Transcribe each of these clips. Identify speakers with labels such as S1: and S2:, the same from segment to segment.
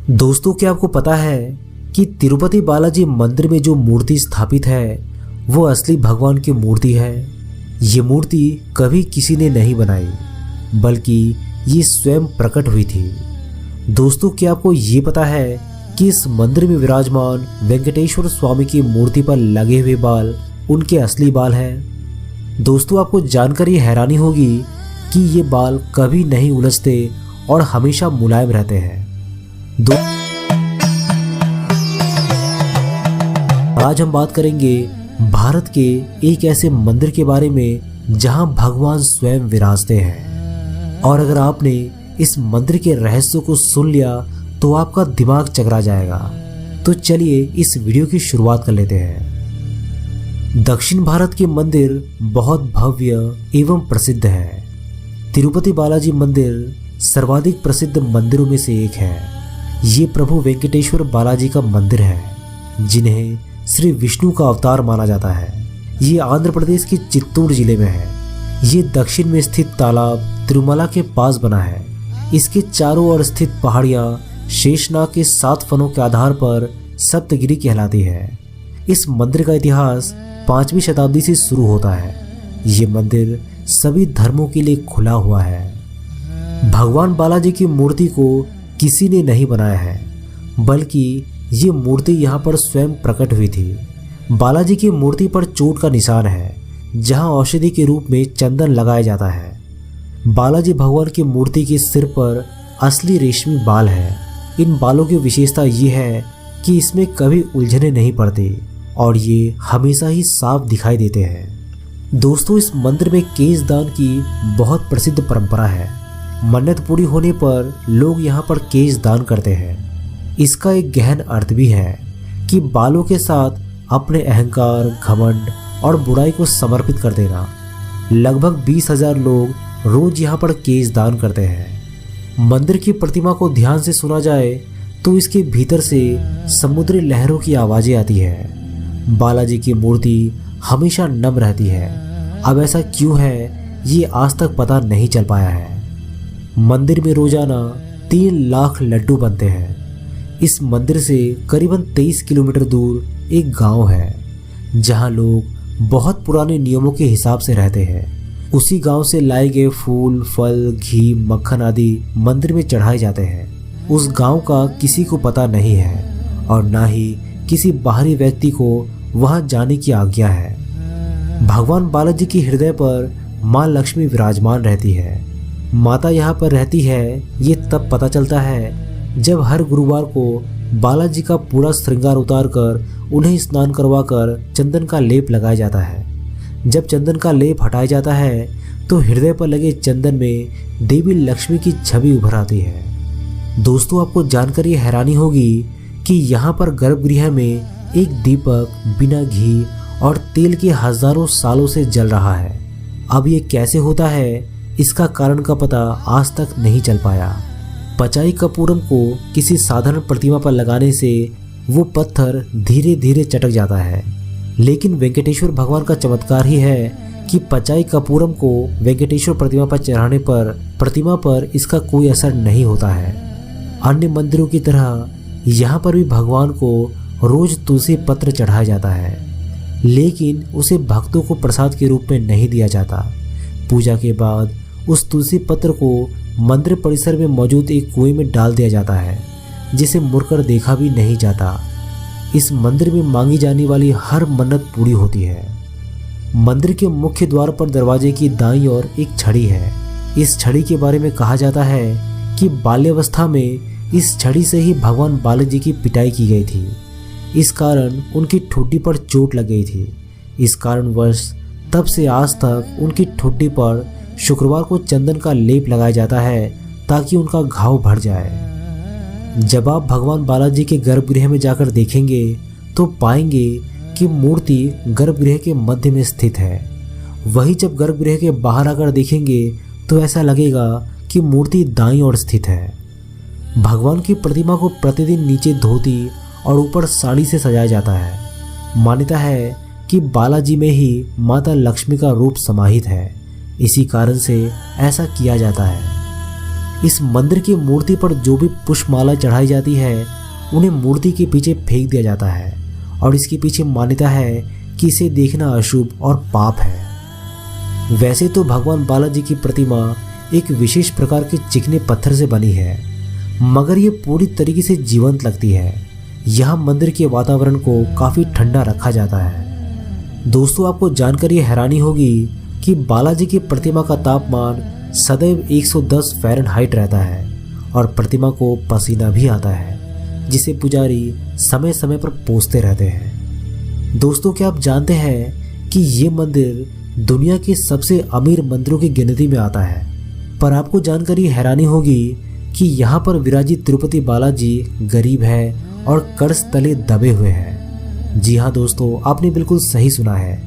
S1: दोस्तों, क्या आपको पता है कि तिरुपति बालाजी मंदिर में जो मूर्ति स्थापित है वो असली भगवान की मूर्ति है। ये मूर्ति कभी किसी ने नहीं बनाई, बल्कि ये स्वयं प्रकट हुई थी। दोस्तों, क्या आपको ये पता है कि इस मंदिर में विराजमान वेंकटेश्वर स्वामी की मूर्ति पर लगे हुए बाल उनके असली बाल हैं। दोस्तों, आपको जानकर ये हैरानी होगी कि ये बाल कभी नहीं उलझते और हमेशा मुलायम रहते हैं। आज हम बात करेंगे भारत के एक ऐसे मंदिर के बारे में जहां भगवान स्वयं विराजते हैं। और अगर आपने इस मंदिर के रहस्यों को सुन लिया तो आपका दिमाग चकरा जाएगा। तो चलिए इस वीडियो की शुरुआत कर लेते हैं। दक्षिण भारत के मंदिर बहुत भव्य एवं प्रसिद्ध है। तिरुपति बालाजी मंदिर सर्वाधिक प्रसिद्ध मंदिरों में से एक है। ये प्रभु वेंकटेश्वर बालाजी का मंदिर है, जिन्हें श्री विष्णु का अवतार माना जाता है। ये आंध्र प्रदेश के चित्तूर जिले में है। ये दक्षिण में स्थित तालाब तिरुमला के पास बना है। इसके चारों ओर स्थित पहाड़ियां शेषनाग के 7 फनों के आधार पर सप्तगिरी कहलाती है। इस मंदिर का इतिहास 5वीं शताब्दी से शुरू होता है। ये मंदिर सभी धर्मों के लिए खुला हुआ है। भगवान बालाजी की मूर्ति को किसी ने नहीं बनाया है, बल्कि ये मूर्ति यहाँ पर स्वयं प्रकट हुई थी। बालाजी की मूर्ति पर चोट का निशान है, जहाँ औषधि के रूप में चंदन लगाया जाता है। बालाजी भगवान की मूर्ति के सिर पर असली रेशमी बाल है। इन बालों की विशेषता ये है कि इसमें कभी उलझने नहीं पड़ती और ये हमेशा ही साफ दिखाई देते हैं। दोस्तों, इस मंदिर में केश दान की बहुत प्रसिद्ध परंपरा है। मन्नत पूरी होने पर लोग यहाँ पर केश दान करते हैं। इसका एक गहन अर्थ भी है कि बालों के साथ अपने अहंकार, घमंड और बुराई को समर्पित कर देना। लगभग 20,000 लोग रोज यहाँ पर केश दान करते हैं। मंदिर की प्रतिमा को ध्यान से सुना जाए तो इसके भीतर से समुद्री लहरों की आवाजें आती है। बालाजी की मूर्ति हमेशा नम रहती है। अब ऐसा क्यों है, ये आज तक पता नहीं चल पाया है। मंदिर में रोजाना 3 लाख लड्डू बनते हैं। इस मंदिर से करीबन 23 किलोमीटर दूर एक गांव है, जहां लोग बहुत पुराने नियमों के हिसाब से रहते हैं। उसी गांव से लाए गए फूल, फल, घी, मक्खन आदि मंदिर में चढ़ाए जाते हैं। उस गांव का किसी को पता नहीं है और ना ही किसी बाहरी व्यक्ति को वहां जाने की आज्ञा है। भगवान बालाजी की हृदय पर मां लक्ष्मी विराजमान रहती है। माता यहाँ पर रहती है, ये तब पता चलता है जब हर गुरुवार को बालाजी का पूरा श्रृंगार उतार कर उन्हें स्नान करवाकर चंदन का लेप लगाया जाता है। जब चंदन का लेप हटाया जाता है तो हृदय पर लगे चंदन में देवी लक्ष्मी की छवि उभर आती है। दोस्तों, आपको जानकर ये हैरानी होगी कि यहाँ पर गर्भगृह में एक दीपक बिना घी और तेल के हजारों सालों से जल रहा है। अब ये कैसे होता है, इसका कारण का पता आज तक नहीं चल पाया। पचाई कपूरम को किसी साधारण प्रतिमा पर लगाने से वो पत्थर धीरे धीरे चटक जाता है, लेकिन वेंकटेश्वर भगवान का चमत्कार ही है कि पचाई कपूरम को वेंकटेश्वर प्रतिमा पर चढ़ाने पर प्रतिमा पर इसका कोई असर नहीं होता है। अन्य मंदिरों की तरह यहाँ पर भी भगवान को रोज तुलसी पत्र चढ़ाया जाता है, लेकिन उसे भक्तों को प्रसाद के रूप में नहीं दिया जाता। पूजा के बाद उस तुलसी पत्र को मंदिर परिसर में मौजूद एक कुएं में डाल दिया जाता है, जिसे मुड़कर देखा भी नहीं जाता। इस मंदिर में मांगी जाने वाली हर मन्नत पूरी होती है। मंदिर के मुख्य द्वार पर दरवाजे की दाईं ओर एक छड़ी है। इस छड़ी के बारे में कहा जाता है कि बाल्यावस्था में इस छड़ी से ही भगवान बालाजी की पिटाई की गई थी। इस कारण उनकी ठुड्डी पर चोट लग गई थी। इस कारणवश तब से आज तक उनकी ठुड्डी पर शुक्रवार को चंदन का लेप लगाया जाता है ताकि उनका घाव भर जाए। जब आप भगवान बालाजी के गर्भगृह में जाकर देखेंगे तो पाएंगे कि मूर्ति गर्भगृह के मध्य में स्थित है। वहीं जब गर्भगृह के बाहर आकर देखेंगे तो ऐसा लगेगा कि मूर्ति दाईं ओर स्थित है। भगवान की प्रतिमा को प्रतिदिन नीचे धोती और ऊपर साड़ी से सजाया जाता है। मान्यता है कि बालाजी में ही माता लक्ष्मी का रूप समाहित है। इसी कारण से ऐसा किया जाता है। इस मंदिर की मूर्ति पर जो भी पुष्पमाला चढ़ाई जाती है उन्हें मूर्ति के पीछे फेंक दिया जाता है और इसके पीछे मान्यता है कि इसे देखना अशुभ और पाप है। वैसे तो भगवान बालाजी की प्रतिमा एक विशेष प्रकार के चिकने पत्थर से बनी है, मगर ये पूरी तरीके से जीवंत लगती है। यहाँ मंदिर के वातावरण को काफ़ी ठंडा रखा जाता है। दोस्तों, आपको जानकर ये हैरानी होगी कि बालाजी की प्रतिमा का तापमान सदैव 110 फ़ारेनहाइट रहता है और प्रतिमा को पसीना भी आता है, जिसे पुजारी समय समय पर पोंछते रहते हैं। दोस्तों, क्या आप जानते हैं कि ये मंदिर दुनिया के सबसे अमीर मंदिरों की गिनती में आता है। पर आपको जानकर ये हैरानी होगी कि यहाँ पर विराजित तिरुपति बालाजी गरीब है और कर्ज तले दबे हुए हैं। जी हाँ दोस्तों, आपने बिल्कुल सही सुना है।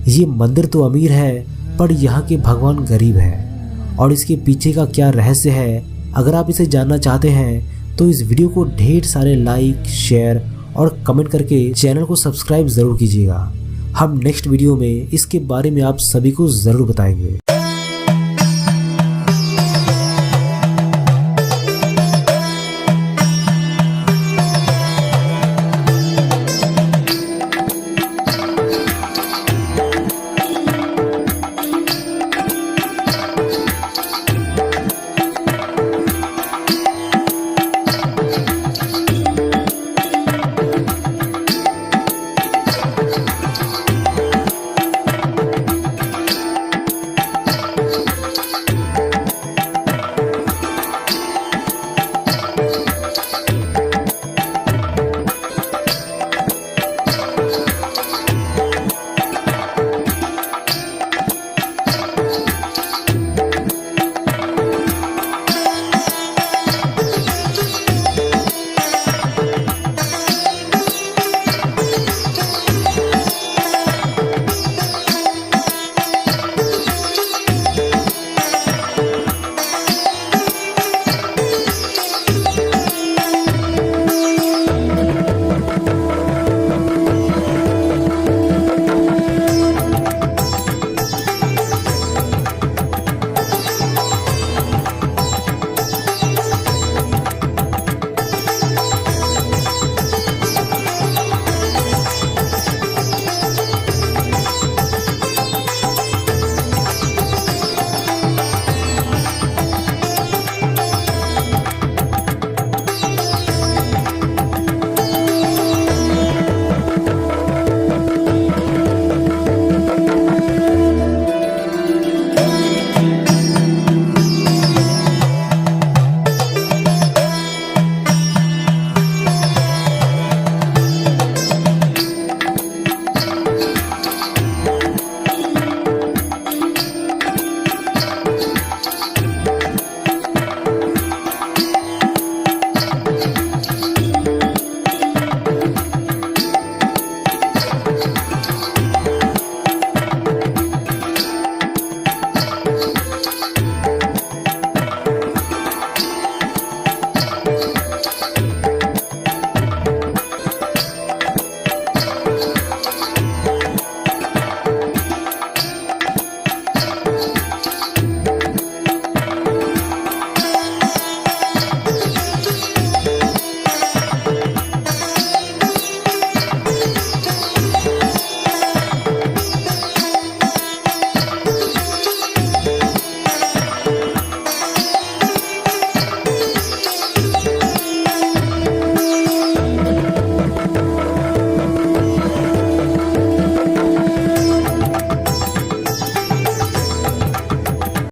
S1: ये मंदिर तो अमीर है पर यहाँ के भगवान गरीब है। और इसके पीछे का क्या रहस्य है, अगर आप इसे जानना चाहते हैं तो इस वीडियो को ढेर सारे लाइक, शेयर और कमेंट करके चैनल को सब्सक्राइब ज़रूर कीजिएगा। हम नेक्स्ट वीडियो में इसके बारे में आप सभी को ज़रूर बताएंगे।